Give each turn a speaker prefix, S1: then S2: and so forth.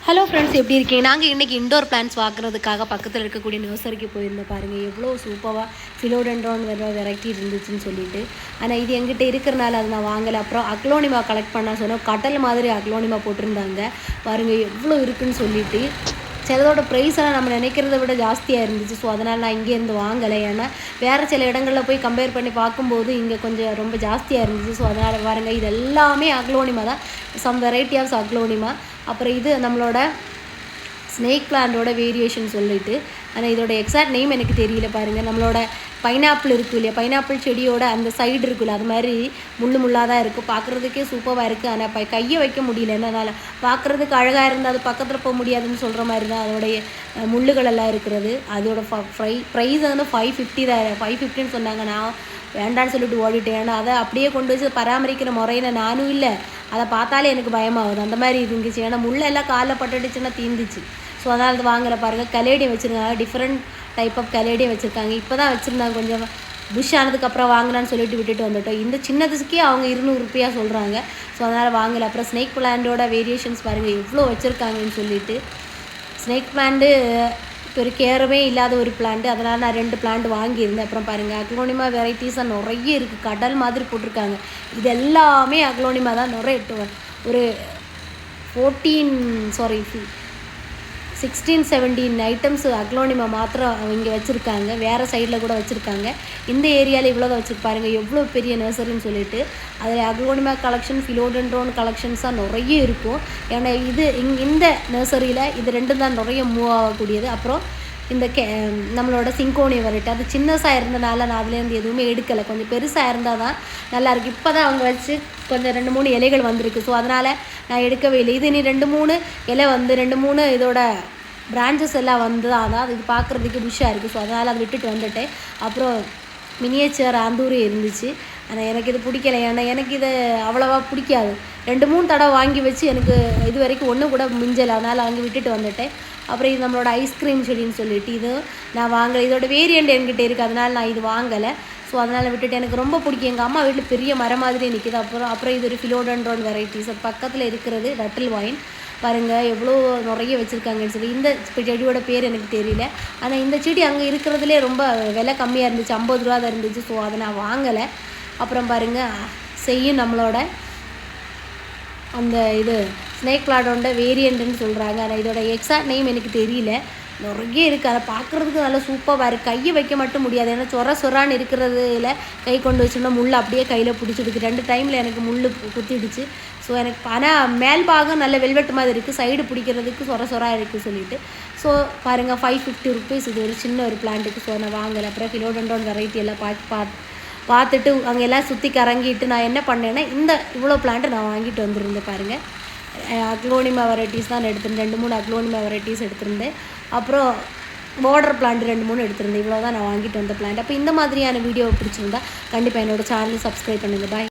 S1: Hello friends, எப்படி இருக்கீங்க? நாங்கள் இன்றைக்கி இண்டோர் பிளான்ஸ் பார்க்குறதுக்காக பக்கத்தில் இருக்கக்கூடிய நர்சரிக்கு போயிருந்தோம். பாருங்கள் எவ்வளோ சூப்பராக ஃபிலோடென்ட்ரான் வெரைட்டி இருந்துச்சுன்னு சொல்லிட்டு. ஆனால் இது எங்கிட்ட இருக்கிறனால அதை நான் வாங்கலை. அப்புறம் அக்லோனிமா கலெக்ட் பண்ண சொன்னோம். கடல் மாதிரி அக்லோனிமா போட்டிருந்தாங்க. பாருங்கள் எவ்வளோ இருக்குதுன்னு சொல்லிட்டு. சிலதோட ப்ரைஸெல்லாம் நம்ம நினைக்கிறத விட ஜாஸ்தியாக இருந்துச்சு. ஸோ அதனால் நான் இங்கேருந்து வாங்கலை. ஏன்னா வேறு சில இடங்களில் போய் கம்பேர் பண்ணி பார்க்கும்போது இங்கே கொஞ்சம் ரொம்ப ஜாஸ்தியாக இருந்துச்சு. ஸோ அதனால் பாருங்கள், இது எல்லாமே அக்லோனிமா தான். Some variety of aglaonema. அப்புறம் இது நம்மளோட ஸ்னேக் பிளான்ட்டோட வேரியேஷன் சொல்லிட்டு. ஆனால் இதோட எக்ஸாக்ட் நேம் எனக்கு தெரியல. பாருங்கள், நம்மளோட பைனாப்பிள் இருக்குது இல்லையா, பைனாப்பிள் செடியோட அந்த சைடு இருக்குல்ல, அது மாதிரி முள்ளாக தான் இருக்குது. பார்க்குறதுக்கே சூப்பராக இருக்குது. ஆனால் கையை வைக்க முடியல. என்னால் பார்க்குறதுக்கு அழகாக இருந்தால் அது பக்கத்தில் போக முடியாதுன்னு சொல்கிற மாதிரி தான் அதோடைய முள்ளுகளெல்லாம் இருக்கிறது. அதோட ப்ரைஸ் வந்து 550 தான். 550ன்னு சொன்னாங்க. நான் வேண்டான்னு சொல்லிட்டு ஓடிட்டேன். ஏன்னா அதை அப்படியே கொண்டு வச்சு பராமரிக்கிற முறையில நானும் இல்லை. அதை பார்த்தாலே எனக்கு பயமாகுது. அந்த மாதிரி இருந்துச்சு. ஏன்னா முள்ளெல்லாம் காலில் பட்டுடுச்சுன்னா தீந்துச்சு. ஸோ அதனால் அது வாங்கலை. பாருங்கள், கலேடியம் வச்சுருக்காங்க. டிஃப்ரெண்ட் டைப் ஆஃப் கலேடியம் வச்சுருக்காங்க. இப்போ தான் வச்சுருந்தாங்க. கொஞ்சம் புஷ் ஆனதுக்கப்புறம் வாங்கினான்னு சொல்லிட்டு விட்டுட்டு வந்துட்டோம். இந்த சின்னதுக்கே அவங்க 200 ரூபாய் சொல்கிறாங்க. ஸோ அதனால் வாங்கலை. அப்புறம் ஸ்னேக் பிளான்ட்டோட வேரியேஷன்ஸ் பாருங்கள் எவ்வளோ வச்சுருக்காங்கன்னு சொல்லிட்டு. ஸ்னேக் பிளான்ட்டு ஒரு கேரவே இல்லாத ஒரு பிளான்ட்டு. அதனால் நான் 2 பிளான்ட் வாங்கியிருந்தேன். அப்புறம் பாருங்கள், அக்லோனிமா வெரைட்டிஸாக நிறைய இருக்குது. கடல் மாதிரி போட்டிருக்காங்க. இது எல்லாமே அக்லோனிமா தான். நிறைய ஒரு 16 17 ஐட்டம்ஸ் அக்லோனிமா மாத்திரம் இங்கே வச்சுருக்காங்க. வேறு சைடில் கூட வச்சுருக்காங்க. இந்த ஏரியாவில் இவ்வளோ தான் வச்சுருப்பாருங்க. எவ்வளோ பெரிய நர்சரின்னு சொல்லிட்டு. அதில் அக்லோனிமா கலெக்ஷன், ஃபிலோடென்ட்ரான் கலெக்ஷன்ஸாக நிறைய இருக்கும். ஏன்னா இது இந்த நர்சரியில் இது 2 தான் நிறைய மூவ் ஆகக்கூடியது. அப்புறம் இந்த நம்மளோட சிங்கோனியா வெரைட்டி, அது சின்னசாக இருந்தனால நான் அதுலேருந்து எதுவுமே எடுக்கலை. கொஞ்சம் பெருசாக இருந்தால் தான் நல்லாயிருக்கு. இப்போ தான் அவங்க வச்சு கொஞ்சம் 2-3 இலைகள் வந்திருக்கு. ஸோ அதனால் நான் எடுக்கவே இல்லை. இது நீ 2-3 இலை வந்து 2-3 இதோட பிரான்ச்சஸ் எல்லாம் வந்து அதான் இது பார்க்குறதுக்கு புஷ்ஷாக இருக்குது. ஸோ அதனால் அதை விட்டுட்டு வந்துட்டேன். அப்புறம் மினியேச்சர் ஆந்தூரி இருந்துச்சு. ஆனால் எனக்கு இது பிடிக்கலை. ஏன்னா எனக்கு இது அவ்வளோவா பிடிக்காது. 2-3 தடவை வாங்கி வச்சு எனக்கு இது வரைக்கும் ஒன்று கூட மிஞ்சலை. அதனால் வாங்கி விட்டுட்டு வந்துட்டேன். அப்புறம் இது நம்மளோட ஐஸ்கிரீம் செடின்னு சொல்லிட்டு இது நான் வாங்கலை. இதோட வேரியண்ட் என்கிட்ட இருக்குது. அதனால் நான் இது வாங்கலை. ஸோ அதனால் விட்டுட்டு. எனக்கு ரொம்ப பிடிக்கும். எங்கள் அம்மா வீட்டில் பெரிய மரம் மாதிரி நிற்கிது. அப்புறம் இது ஒரு ஃபிலோடென்ட்ரான் வெரைட்டிஸ். பக்கத்தில் இருக்கிறது ரட்டில் வைன். பாருங்கள் எவ்வளோ நிறைய வச்சுருக்காங்கன்னு சொல்லி. இந்த செடியோட பேர் எனக்கு தெரியல. ஆனால் இந்த செடி அங்கே இருக்கிறதுலே ரொம்ப விலை கம்மியாக இருந்துச்சு. 50 ரூபா தான் இருந்துச்சு. ஸோ அதை நான் வாங்கலை. அப்புறம் பாருங்கள், செய்யும் நம்மளோட அந்த இது ஸ்னேக் பிளான்ட்டோட வேரியண்ட்டுன்னு சொல்கிறாங்க. ஆனால் இதோட எக்ஸாக்ட் நேம் எனக்கு தெரியல. நிறைய இருக்குது. அதை பார்க்குறதுக்கு நல்லா சூப்பராக இருக்குது. கையை வைக்க மட்டும் முடியாது. ஏன்னா சொரான்னு இருக்கிறதுல கை கொண்டு வச்சோம்னா முள் அப்படியே கையில் பிடிச்சிடுது. 2 டைமில் எனக்கு முள் குத்திடுச்சு. ஸோ எனக்கு ஆனால் மேல் பாகம் நல்ல வெல்வெட் மாதிரி இருக்குது. சைடு பிடிக்கிறதுக்கு சொரா இருக்குது சொல்லிட்டு. ஸோ பாருங்கள், 550 ரூபீஸ் இது ஒரு சின்ன ஒரு பிளான்ட்டுக்கு. ஸோ நான் வாங்கலை. அப்புறம் ஃபிலோடென்ட்ரான் வெரைட்டி எல்லாம் பார்த்துட்டு அங்கே எல்லாம் சுற்றி கறங்கிட்டு நான் என்ன பண்ணேன்னா இவ்வளோ பிளான்ட்டு நான் வாங்கிட்டு வந்துருந்தேன். பாருங்கள், அக்லோனிமா வெரைட்டிஸ் தான் நான் எடுத்திருந்தேன். 2-3 அக்லோனிமா வெரைட்டிஸ் எடுத்திருந்தேன். அப்புறம் பார்டர் பிளான்ட் 2-3 எடுத்திருந்தேன். இவ்வளோ தான் நான் வாங்கிட்டு வந்த பிளான்ட். அப்போ இந்த மாதிரியான வீடியோ பிடிச்சிருந்தா கண்டிப்பாக என்னோடய சேனலை சப்ஸ்கிரைப் பண்ணுங்கள். பாய்.